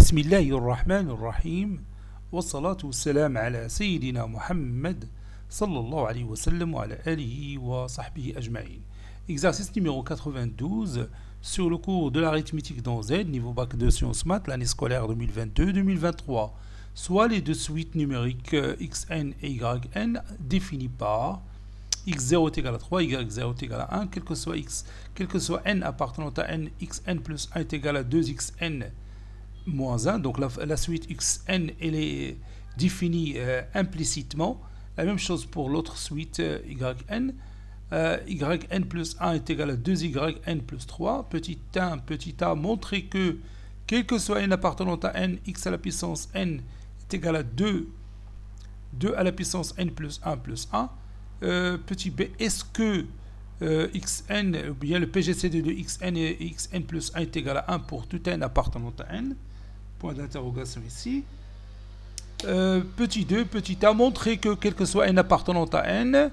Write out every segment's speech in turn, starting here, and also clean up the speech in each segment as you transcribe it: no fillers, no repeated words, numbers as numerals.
بسم الله الرحمن الرحيم والصلاة والسلام على سيدنا محمد صلى الله عليه وسلم وعلى آله وصحبه أجمعين. Exercice numéro 92 sur le cours de l'arithmétique dans Z, niveau bac de sciences maths, l'année scolaire 2022-2023, soit les deux suites numériques xn et yn définies par x0 est égal à 3, y0 est égal à 1, quel que soit n appartenant à n, xn plus 1 est égal à 2xn moins 1, donc la suite xn elle est définie implicitement. La même chose pour l'autre suite yn. Yn plus 1 est égal à 2yn plus 3. Petit a, montrer que quel que soit n appartenant à n, x à la puissance n est égal à 2 à la puissance n plus 1 plus 1. Petit b, est-ce que xn, ou bien le PGCD de xn et xn plus 1 est égal à 1 pour tout n appartenant à n? Point d'interrogation ici. Petit 2, petit a, montrer que quel que soit n appartenant à n,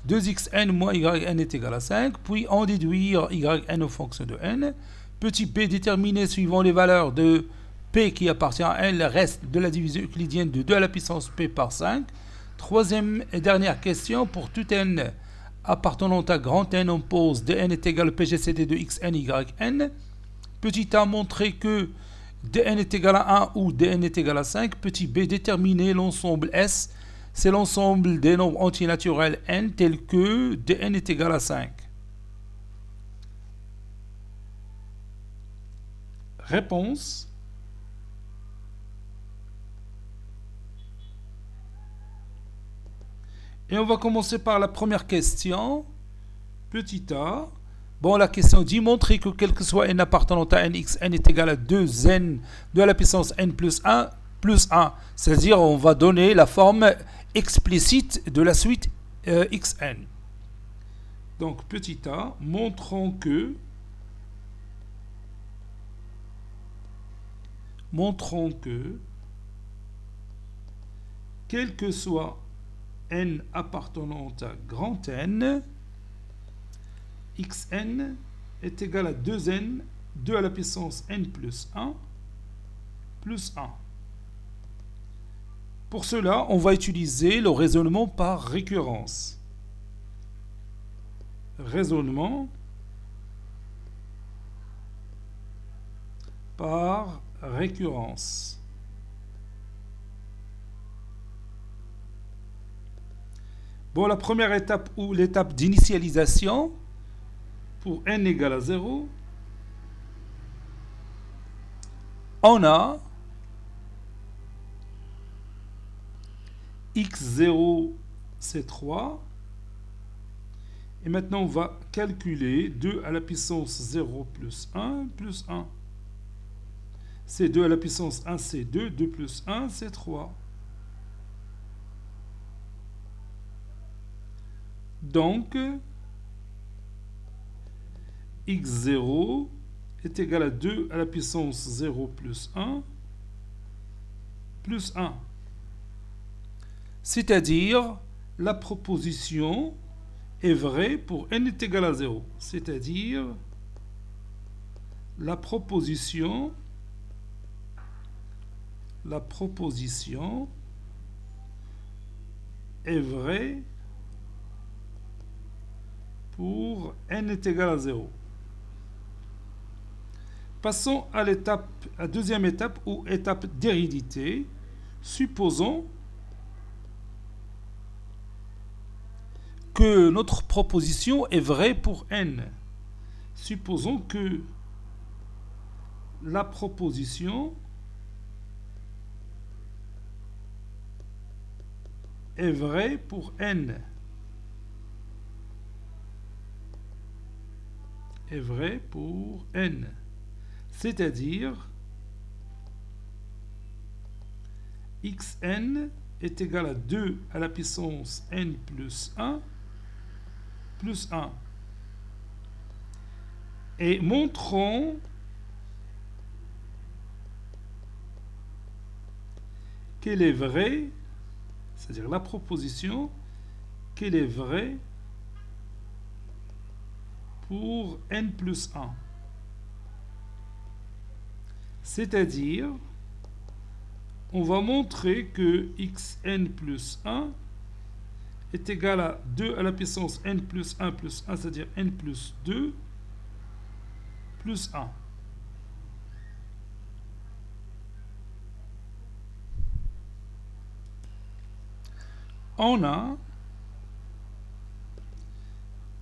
2xn moins yn est égal à 5, puis en déduire yn en fonction de n. Petit b, déterminer suivant les valeurs de p qui appartient à n, le reste de la division euclidienne de 2 à la puissance p par 5. Troisième et dernière question, pour tout n appartenant à grand N, on pose dn est égal au PGCD de xn, yn. Petit a, montrer que dn est égal à 1 ou dn est égal à 5. Petit b, déterminer l'ensemble S. C'est l'ensemble des nombres antinaturels n tels que dn est égal à 5. Réponse. Et on va commencer par la première question. Petit a. Bon, la question dit montrer que quel que soit n appartenant à n, xn est égal à 2n, 2 à la puissance n plus 1 plus 1. C'est-à-dire, on va donner la forme explicite de la suite xn. Donc, petit a, montrons que quel que soit n appartenant à grand N, xn est égal à 2n, 2 à la puissance n plus 1, plus 1. Pour cela, on va utiliser le raisonnement par récurrence. Raisonnement par récurrence. Bon, la première étape ou l'étape d'initialisation, pour n égale à 0, on a x0 c'est 3. Et maintenant on va calculer 2 à la puissance 0 plus 1 plus 1. C'est 2 à la puissance 1 c'est 2, 2 plus 1 c'est 3. Donc x0 est égal à 2 à la puissance 0 plus 1 plus 1. C'est-à-dire, la proposition est vraie pour n est égal à 0. C'est-à-dire, la proposition est vraie pour n est égal à 0. Passons à la deuxième étape ou étape d'hérédité. Supposons que notre proposition est vraie pour n. Supposons que la proposition est vraie pour n. Est vrai pour n. C'est-à-dire xn est égal à 2 à la puissance n plus 1 plus 1. Et montrons qu'elle est vraie, c'est-à-dire la proposition, qu'elle est vraie pour n plus 1. C'est-à-dire on va montrer que xn plus 1 est égal à 2 à la puissance n plus 1, c'est-à-dire n plus 2 plus 1. On a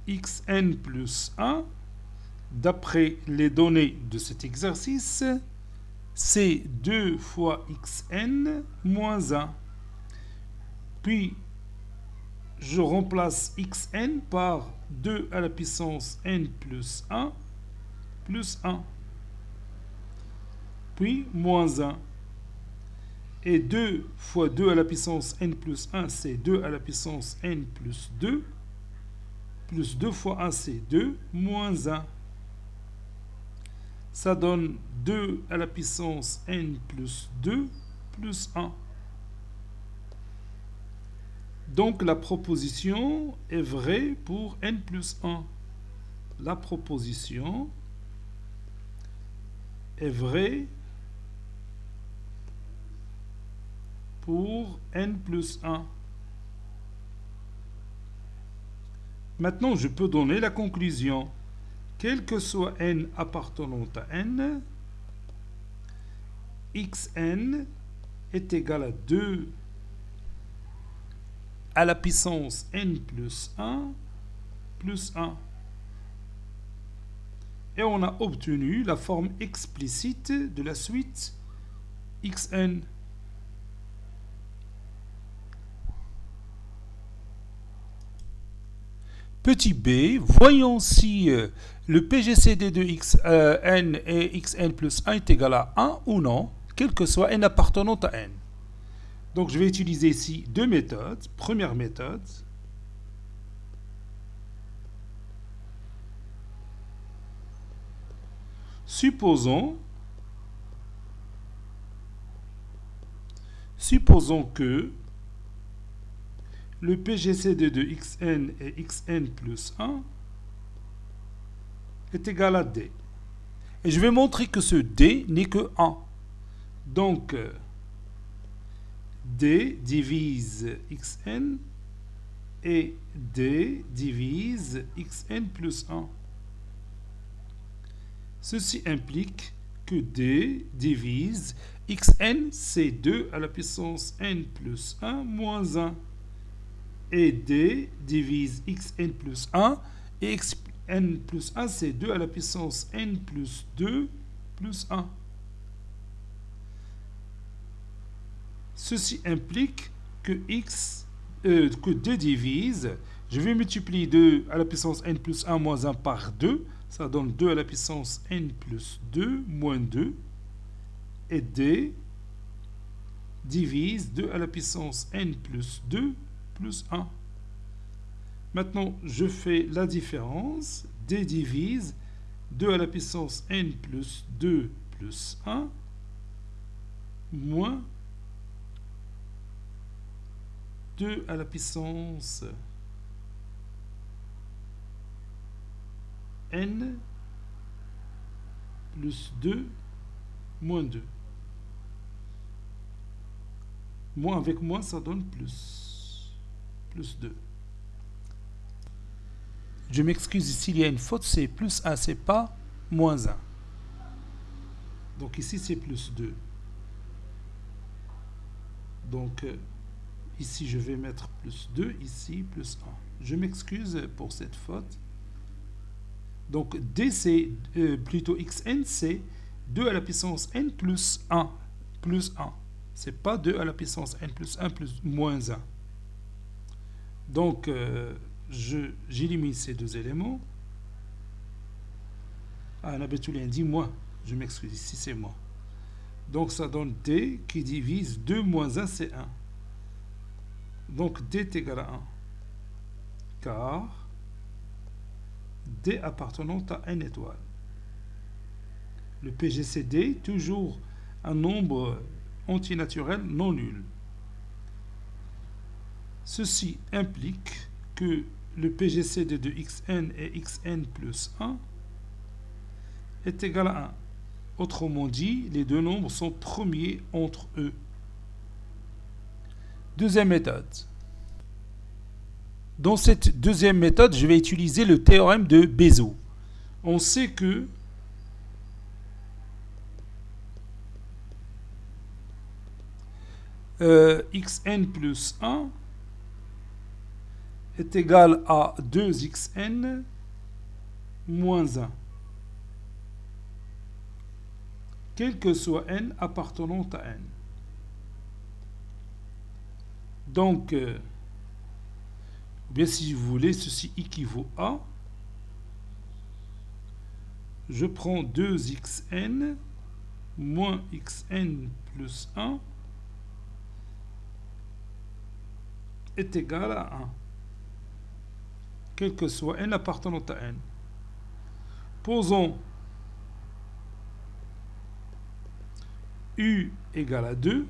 xn plus 1, d'après les données de cet exercice, c'est 2 fois xn moins 1. Puis, je remplace xn par 2 à la puissance n plus 1 plus 1. Puis, moins 1. Et 2 fois 2 à la puissance n plus 1, c'est 2 à la puissance n plus 2. Plus 2 fois 1, c'est 2, moins 1. Ça donne 2 à la puissance n plus 2 plus 1. Donc la proposition est vraie pour n plus 1. La proposition est vraie pour n plus 1. Maintenant, je peux donner la conclusion. Quel que soit n appartenant à n, xn est égal à 2 à la puissance n plus 1 plus 1. Et on a obtenu la forme explicite de la suite xn. Petit b, voyons si le PGCD de xn et xn plus 1 est égal à 1 ou non, quel que soit n appartenant à n. Donc je vais utiliser ici deux méthodes. Première méthode, supposons que le PGCD de xn et xn plus 1 est égal à d. Et je vais montrer que ce d n'est que 1. Donc, d divise xn et d divise xn plus 1. Ceci implique que d divise xn, c'est 2 à la puissance n plus 1 moins 1. Et d divise xn plus 1, et xn plus 1, c'est 2 à la puissance n plus 2 plus 1. Ceci implique que d divise, je vais multiplier 2 à la puissance n plus 1 moins 1 par 2, ça donne 2 à la puissance n plus 2 moins 2, et d divise 2 à la puissance n plus 2 plus 1. Maintenant, je fais la différence. D divise 2 à la puissance n plus 2 plus 1 moins 2 à la puissance n plus 2 moins 2. Moins avec moins, ça donne plus. Plus 2. Je m'excuse, ici il y a une faute, c'est plus 1, c'est pas moins 1. Donc ici c'est plus 2. Donc ici je vais mettre plus 2, ici plus 1. Je m'excuse pour cette faute. Donc d c'est plutôt xn, c'est 2 à la puissance n plus 1. Plus 1. C'est pas 2 à la puissance n plus 1 plus moins 1. Donc, j'élimine ces deux éléments. Ah, Nabetoulien dit moi. Je m'excuse, ici c'est moi. Donc, ça donne d qui divise 2 moins 1, c'est 1. Donc, d est égal à 1. Car d appartenant à n étoile. Le PGCD, toujours un nombre antinaturel non nul. Ceci implique que le PGCD de xn et xn plus 1 est égal à 1. Autrement dit, les deux nombres sont premiers entre eux. Deuxième méthode. Dans cette deuxième méthode, je vais utiliser le théorème de Bézout. On sait que xn plus 1 est égal à 2xn moins 1. Quel que soit n appartenant à n. Donc, bien si vous voulez, ceci équivaut à, je prends 2xn moins xn plus 1 est égal à 1. Quel que soit n appartenant à n. Posons u égale à 2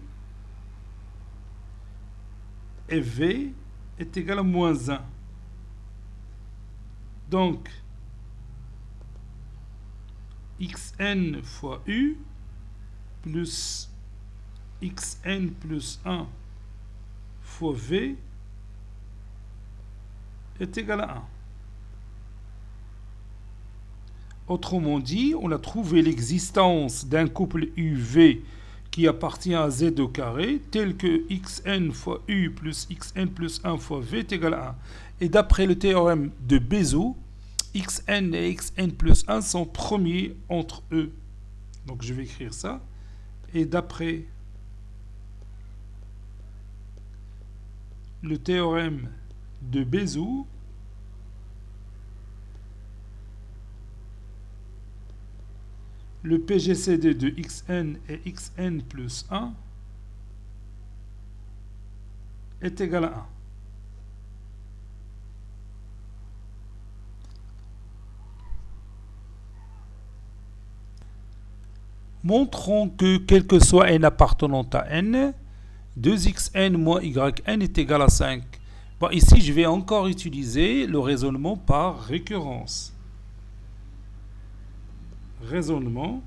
et v est égal à moins 1. Donc, xn fois u plus xn plus 1 fois v est égal à 1. Autrement dit, on a trouvé l'existence d'un couple UV qui appartient à z au carré, tel que xn fois u plus xn plus 1 fois v est égal à 1. Et d'après le théorème de Bézout, xn et xn plus 1 sont premiers entre eux. Donc je vais écrire ça. Et d'après le théorème de Bézout, le PGCD de xn et xn plus 1 est égal à 1. Montrons que quel que soit n appartenant à n, 2xn moins yn est égal à 5. Bon, ici, je vais encore utiliser le raisonnement par récurrence. Raisonnement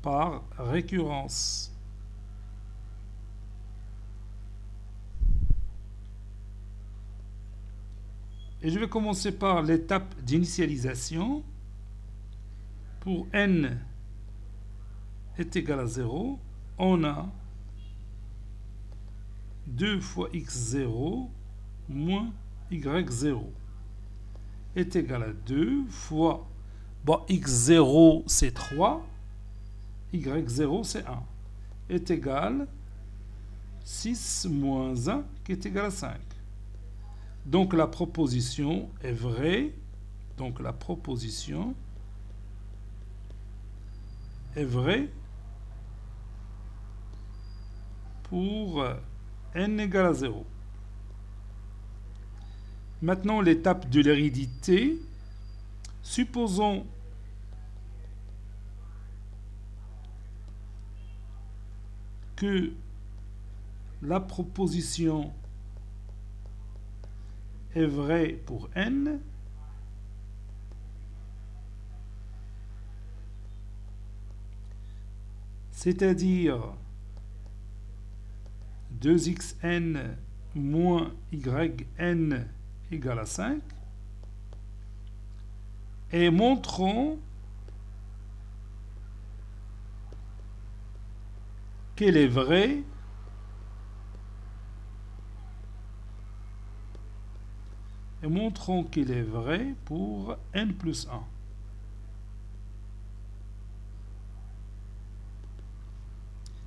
par récurrence. Et je vais commencer par l'étape d'initialisation. Pour n est égal à 0, on a 2 fois x0 moins y0 est égal à 2 fois, bon, x0 c'est 3, y0 c'est 1, est égal 6 moins 1 qui est égal à 5. Donc la proposition est vraie. Donc la proposition est vraie pour n égale à 0. Maintenant, l'étape de l'hérédité. Supposons que la proposition est vraie pour n, c'est-à-dire 2xn moins yn égale à 5, et montrons qu'elle est vraie pour n plus 1.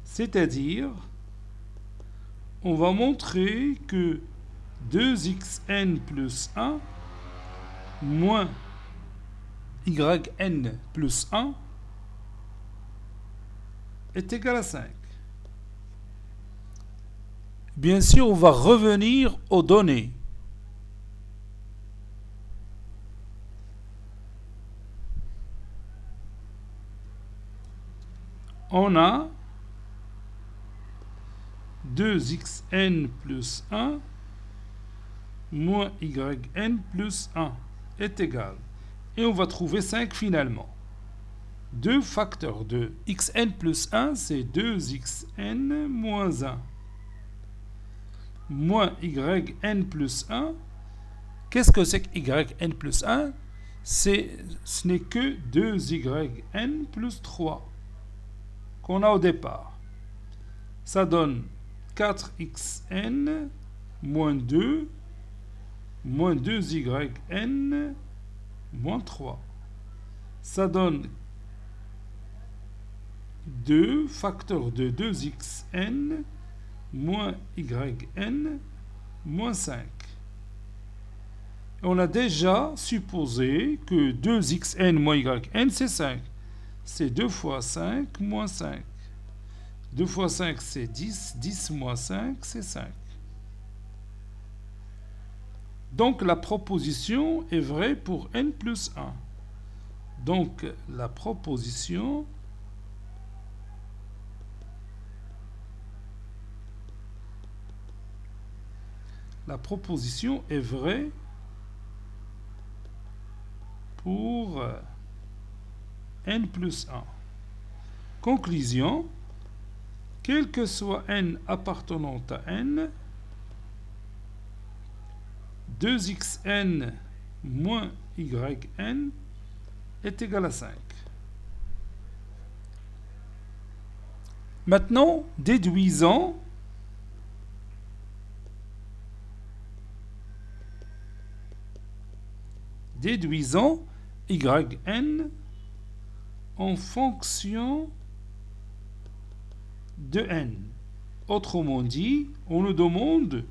C'est-à-dire, on va montrer que 2xn plus 1 moins yn plus 1 est égal à 5. Bien sûr, on va revenir aux données. On a 2xn plus 1 moins yn plus 1 est égal. Et on va trouver 5 finalement. 2 facteurs de xn plus 1, c'est 2xn moins 1. Moins yn plus 1. Qu'est-ce que c'est que yn plus 1? Ce n'est que 2yn plus 3 qu'on a au départ. Ça donne 4xn moins 2 moins 2yn moins 3. Ça donne 2 facteurs de 2xn moins yn moins 5. Et on a déjà supposé que 2xn moins yn, c'est 5. C'est 2 fois 5 moins 5. 2 fois 5, c'est 10. 10 moins 5, c'est 5. Donc, la proposition est vraie pour n plus 1. Donc, la proposition est vraie pour n plus 1. Conclusion, quel que soit n appartenant à n, 2xn moins yn est égal à 5. Maintenant, déduisons yn en fonction de n. Autrement dit, on nous demande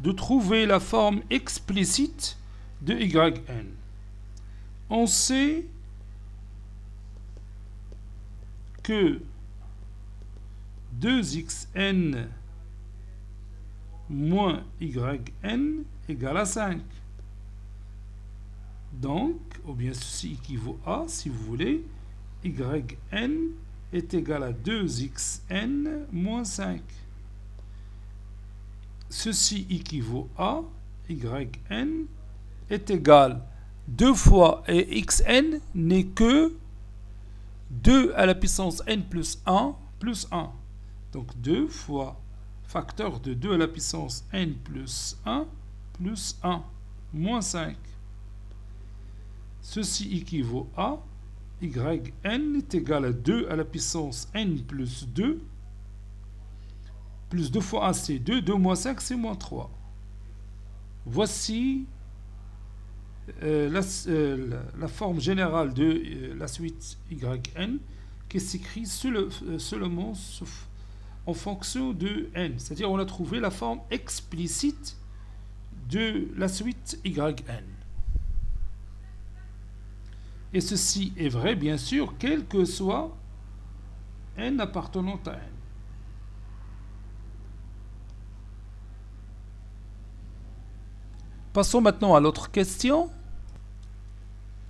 de trouver la forme explicite de yn. On sait que 2xn moins yn égale à 5. Donc, ou bien ceci équivaut à, si vous voulez, yn est égal à 2xn moins 5. Ceci équivaut à yn est égal 2 fois, et xn n'est que 2 à la puissance n plus 1 plus 1. Donc 2 fois facteur de 2 à la puissance n plus 1 moins 5. Ceci équivaut à yn est égal à 2 à la puissance n plus 2. Plus 2 fois 1, c'est 2. 2 moins 5, c'est moins 3. Voici la forme générale de la suite yn qui s'écrit seulement en fonction de n. C'est-à-dire on a trouvé la forme explicite de la suite yn. Et ceci est vrai, bien sûr, quel que soit n appartenant à n. Passons maintenant à l'autre question.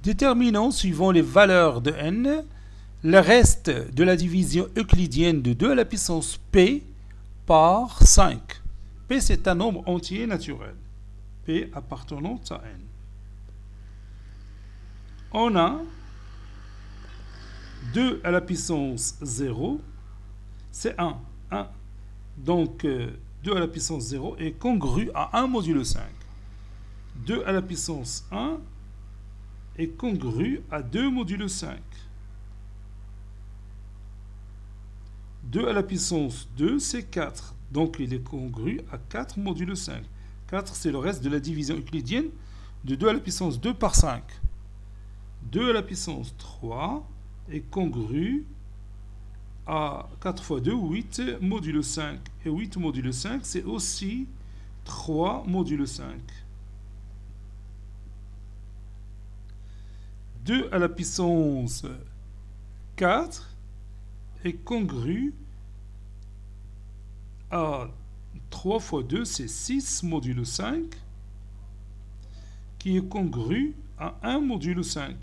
Déterminons, suivant les valeurs de n, le reste de la division euclidienne de 2 à la puissance p par 5. P, c'est un nombre entier naturel. P appartenant à n. On a 2 à la puissance 0, c'est 1. Donc, 2 à la puissance 0 est congru à 1 modulo 5. 2 à la puissance 1 est congru à 2 modulo 5. 2 à la puissance 2, c'est 4. Donc, il est congru à 4 modulo 5. 4, c'est le reste de la division euclidienne de 2 à la puissance 2 par 5. 2 à la puissance 3 est congru à 4 fois 2, 8 modulo 5. Et 8 modulo 5, c'est aussi 3 modulo 5. 2 à la puissance 4 est congru à 3 fois 2, c'est 6 modulo 5, qui est congru à 1 modulo 5.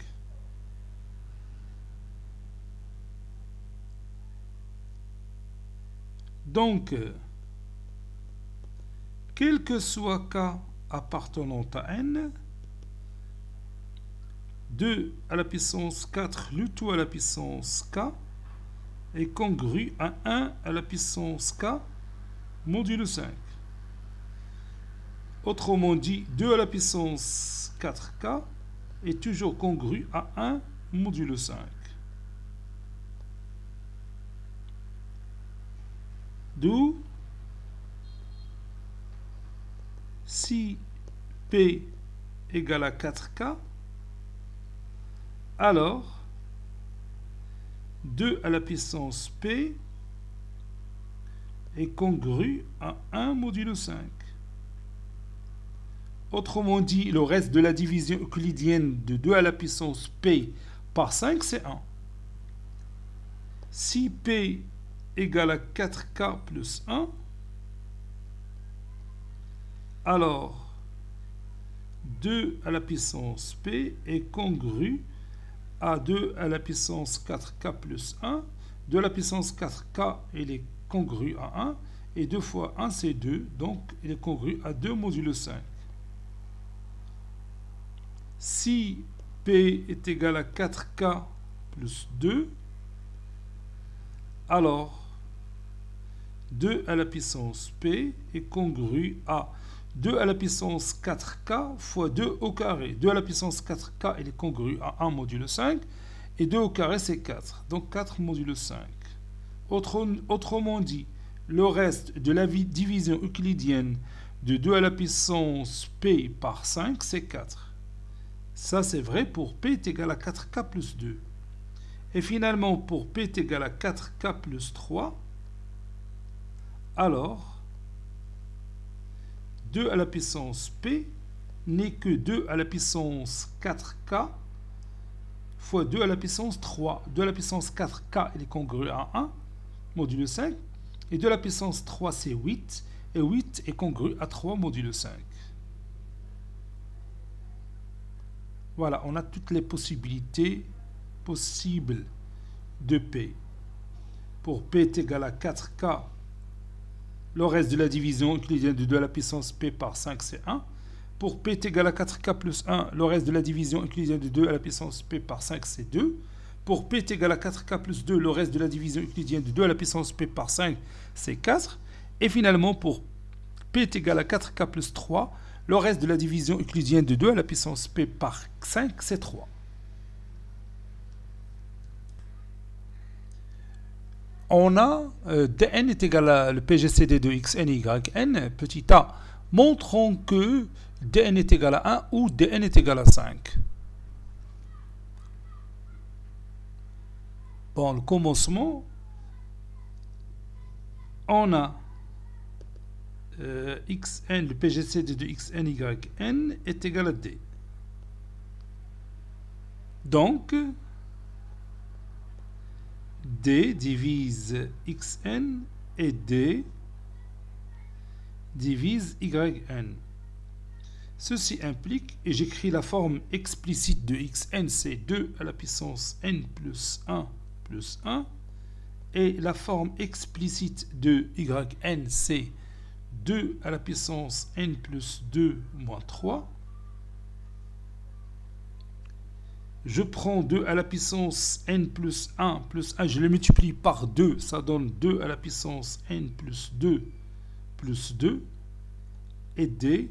Donc, quel que soit k appartenant à n, 2 à la puissance 4, le tout à la puissance k, est congru à 1 à la puissance k modulo 5. Autrement dit, 2 à la puissance 4k est toujours congru à 1 modulo 5. D'où si P égale à 4K, alors 2 à la puissance P est congru à 1 modulo 5. Autrement dit, le reste de la division euclidienne de 2 à la puissance P par 5, c'est 1. Si P égale à 4K plus 1, alors 2 à la puissance P est congru à 2 à la puissance 4K plus 1. 2 à la puissance 4K, il est congru à 1. Et 2 fois 1, c'est 2. Donc, il est congru à 2 modulo 5. Si P est égal à 4K plus 2, alors 2 à la puissance P est congru à 2 à la puissance 4K fois 2 au carré. 2 à la puissance 4K, il est congru à 1 modulo 5. Et 2 au carré, c'est 4. Donc 4 modulo 5. Autrement dit, le reste de la division euclidienne de 2 à la puissance P par 5, c'est 4. Ça, c'est vrai pour P est égal à 4K plus 2. Et finalement, pour P est égal à 4K plus 3, alors 2 à la puissance P n'est que 2 à la puissance 4K fois 2 à la puissance 3. 2 à la puissance 4K, il est congru à 1, modulo 5. Et 2 à la puissance 3, c'est 8. Et 8 est congru à 3, modulo 5. Voilà, on a toutes les possibilités possibles de P. Pour P est égal à 4K, le reste de la division euclidienne de 2 à la puissance P par 5, c'est 1. Pour P est égal à 4K plus 1, le reste de la division euclidienne de 2 à la puissance P par 5, c'est 2. Pour P est égal à 4K plus 2, le reste de la division euclidienne de 2 à la puissance P par 5, c'est 4. Et finalement, pour P est égal à 4K plus 3, le reste de la division euclidienne de 2 à la puissance P par 5, c'est 3. On a dn est égal à le PGCD de xn, yn, petit a. Montrons que dn est égal à 1 ou dn est égal à 5. Bon, le commencement, on a xn, le PGCD de xn, yn est égal à d. Donc, d divise xn et d divise yn. Ceci implique, et j'écris la forme explicite de xn, c'est 2 à la puissance n plus 1 plus 1, et la forme explicite de yn, c'est 2 à la puissance n plus 2 moins 3. Je prends 2 à la puissance n plus 1, je le multiplie par 2, ça donne 2 à la puissance n plus 2, et d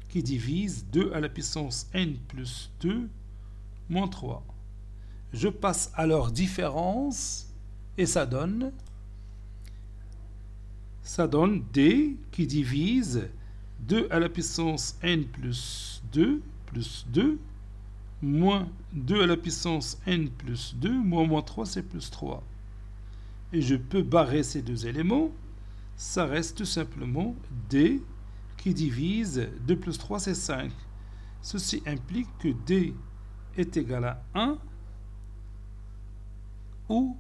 qui divise 2 à la puissance n plus 2 moins 3. Je passe à leur différence et ça donne d qui divise 2 à la puissance n plus 2 moins 2 à la puissance n plus 2 moins 3, c'est plus 3. Et je peux barrer ces deux éléments. Ça reste tout simplement d qui divise 2 plus 3, c'est 5. Ceci implique que d est égal à 1 ou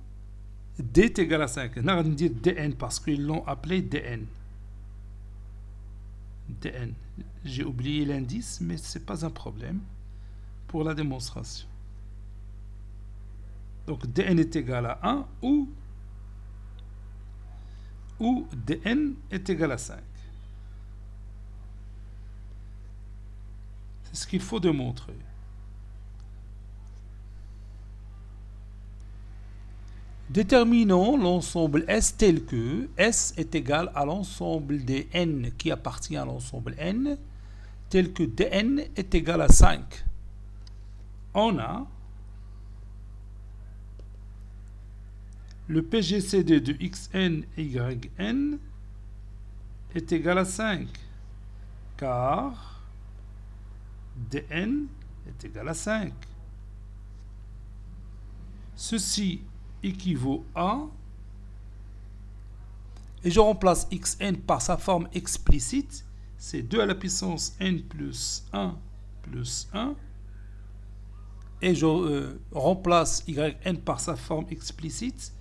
d est égal à 5. On va dire dn parce qu'ils l'ont appelé dn. dn. J'ai oublié l'indice, mais ce n'est pas un problème pour la démonstration. Donc dn est égal à 1 ou dn est égal à 5. C'est ce qu'il faut démontrer. Déterminons l'ensemble S tel que S est égal à l'ensemble des n qui appartient à l'ensemble n, tel que dn est égal à 5. On a le PGCD de xn et yn est égal à 5, car dn est égal à 5. Ceci équivaut à, et je remplace xn par sa forme explicite, c'est 2 à la puissance n plus 1 plus 1, et je remplace yn par sa forme explicite,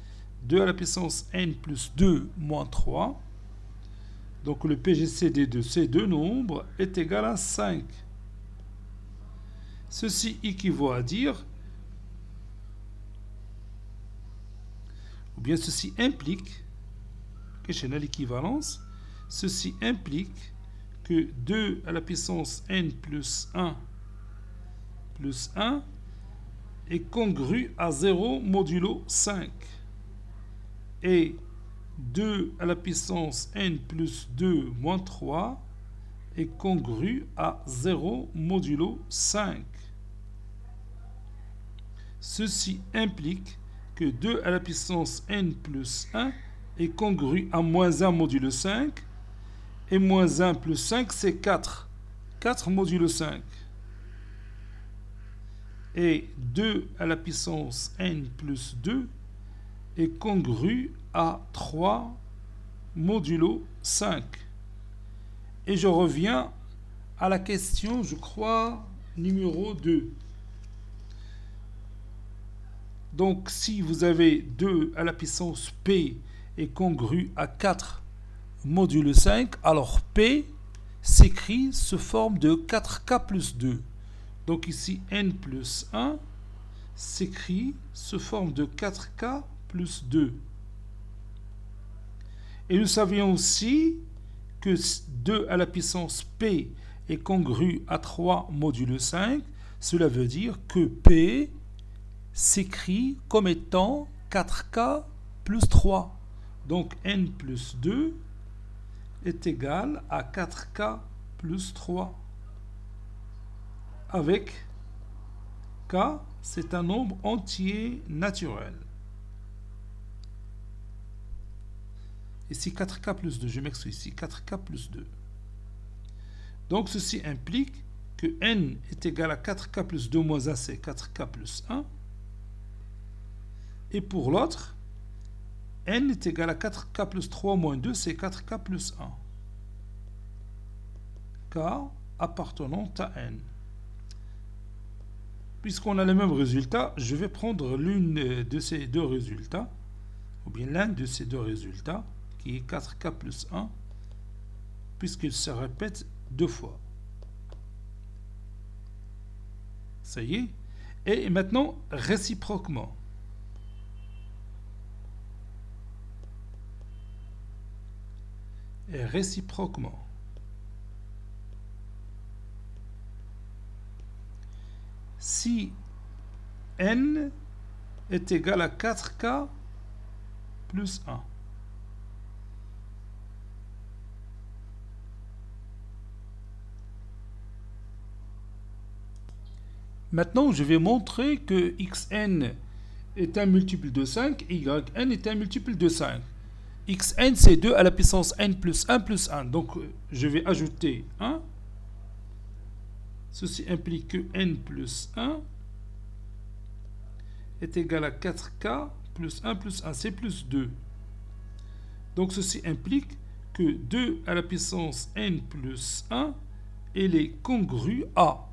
2 à la puissance n plus 2 moins 3. Donc le PGCD de ces deux nombres est égal à 5. Ceci équivaut à dire, ou bien ceci implique, question à l'équivalence, ceci implique que 2 à la puissance n plus 1 est congru à 0 modulo 5. Et 2 à la puissance n plus 2 moins 3 est congru à 0 modulo 5. Ceci implique que 2 à la puissance n plus 1 est congru à moins 1 modulo 5. Et moins 1 plus 5, c'est 4. 4 modulo 5. Et 2 à la puissance n plus 2 est congru à 3 modulo 5. Et je reviens à la question, je crois, numéro 2. Donc, si vous avez 2 à la puissance p est congru à 4 modulo 5, alors p s'écrit sous forme de 4k plus 2. Donc ici, n plus 1 s'écrit sous forme de 4k plus 2. Et nous savions aussi que 2 à la puissance p est congru à 3 modulo 5. Cela veut dire que p s'écrit comme étant 4k plus 3. Donc n plus 2 est égal à 4k plus 3. Avec k, c'est un nombre entier naturel. Ici 4k plus 2, je m'excuse ici, 4k plus 2. Donc ceci implique que n est égal à 4k plus 2 moins 1, c'est 4k plus 1. Et pour l'autre, n est égal à 4k plus 3 moins 2, c'est 4k plus 1. K appartenant à n. Puisqu'on a le même résultat, je vais prendre l'une de ces deux résultats, ou bien l'un de ces deux résultats, qui est 4k plus 1, puisqu'il se répète deux fois. Ça y est. Et maintenant, réciproquement. Et réciproquement. Si n est égal à 4k plus 1. Maintenant, je vais montrer que xn est un multiple de 5 et yn est un multiple de 5. Xn, c'est 2 à la puissance n plus 1 plus 1. Donc, je vais ajouter 1. Ceci implique que n plus 1 est égal à 4k plus 1 plus 1. C'est plus 2. Donc, ceci implique que 2 à la puissance n plus 1 est congru à.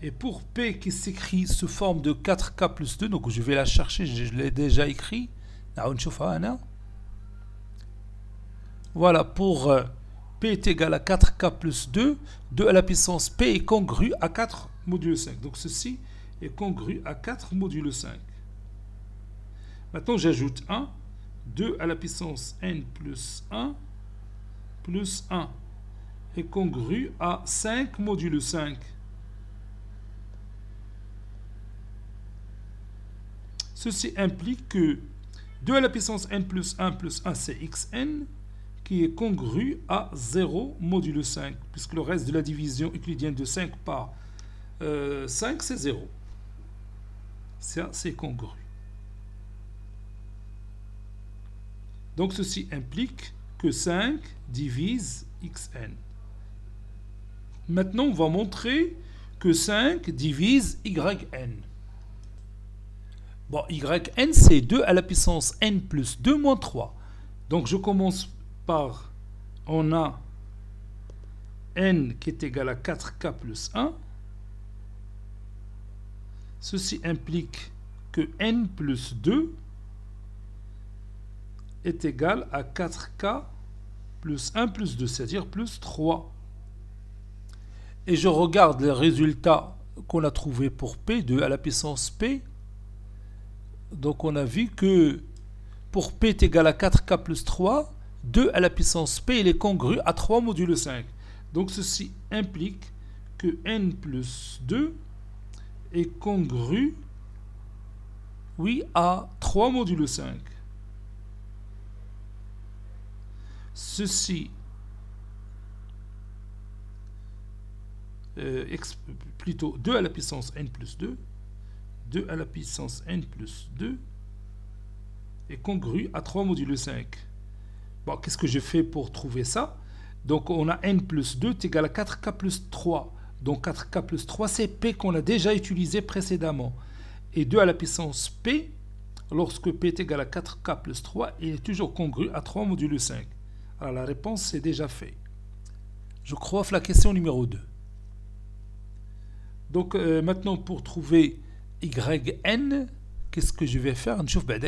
Et pour P qui s'écrit sous forme de 4K plus 2, donc je vais la chercher, je l'ai déjà écrit. Voilà, pour P est égal à 4K plus 2, 2 à la puissance P est congru à 4 modulo 5. Donc ceci est congru à 4 modulo 5. Maintenant j'ajoute 1, 2 à la puissance n plus 1 est congru à 5 modulo 5. Ceci implique que 2 à la puissance n plus 1 c'est xn qui est congru à 0 modulo 5, puisque le reste de la division euclidienne de 5 par 5 c'est 0. Ça c'est congru. Donc ceci implique que 5 divise xn. Maintenant on va montrer que 5 divise yn. Bon, yn c'est 2 à la puissance n plus 2 moins 3. Donc je commence par, on a n qui est égal à 4k plus 1. Ceci implique que n plus 2 est égal à 4k plus 1 plus 2, c'est-à-dire plus 3. Et je regarde les résultats qu'on a trouvés pour P, 2 à la puissance P. Donc on a vu que pour P est égal à 4k plus 3, 2 à la puissance P il est congru à 3 modulo 5. Donc ceci implique que n plus 2 est congru, oui, à 3 modulo 5. Ceci plutôt 2 à la puissance n plus 2, 2 à la puissance n plus 2 est congru à 3 modulo 5. Bon, qu'est-ce que je fais pour trouver ça? Donc on a n plus 2 est égal à 4k plus 3. Donc 4k plus 3 c'est P qu'on a déjà utilisé précédemment. Et 2 à la puissance P, lorsque P est égal à 4k plus 3, il est toujours congru à 3 modulo 5. Alors la réponse c'est déjà fait. Je crois la question numéro 2. Donc maintenant pour trouver yn, qu'est-ce que je vais faire? نشوف بعد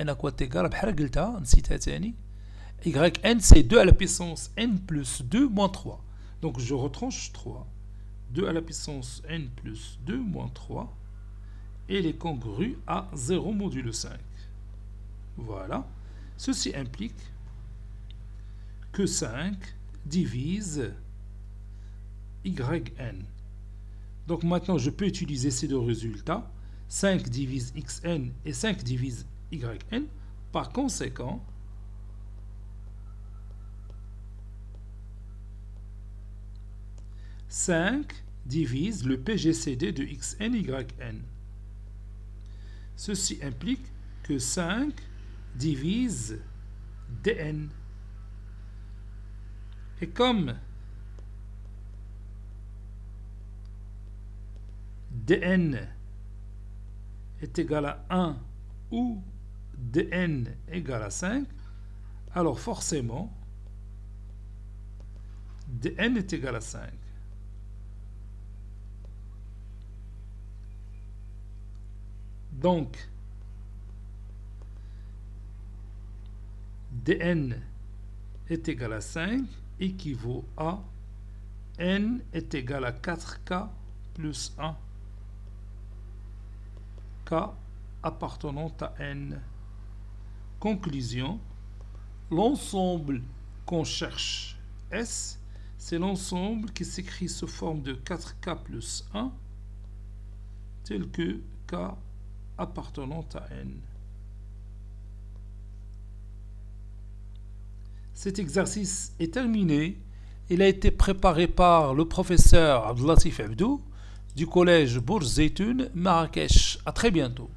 yn à quoi égal بحال قلتها نسيتها ثاني. yn c'est 2 à la puissance n plus 2 moins 3. Donc je retranche 3. 2 à la puissance n plus 2 moins 3. Et il est congru à 0 modulo 5. Voilà. Ceci implique que 5 divise yn. Donc maintenant, je peux utiliser ces deux résultats. 5 divise xn et 5 divise yn. Par conséquent, « 5 divise le PGCD de xn, yn. » Ceci implique que 5 divise dn. Et comme dn est égal à 1 ou dn égale à 5, alors forcément dn est égal à 5. Donc dn est égal à 5 équivaut à n est égal à 4k plus 1. K appartenant à n. Conclusion, l'ensemble qu'on cherche S, c'est l'ensemble qui s'écrit sous forme de 4k plus 1, tel que K appartenant à n. Cet exercice est terminé. Il a été préparé par le professeur Abdelatif Abdou du collège Bourj Zeytoun, Marrakech. À très bientôt.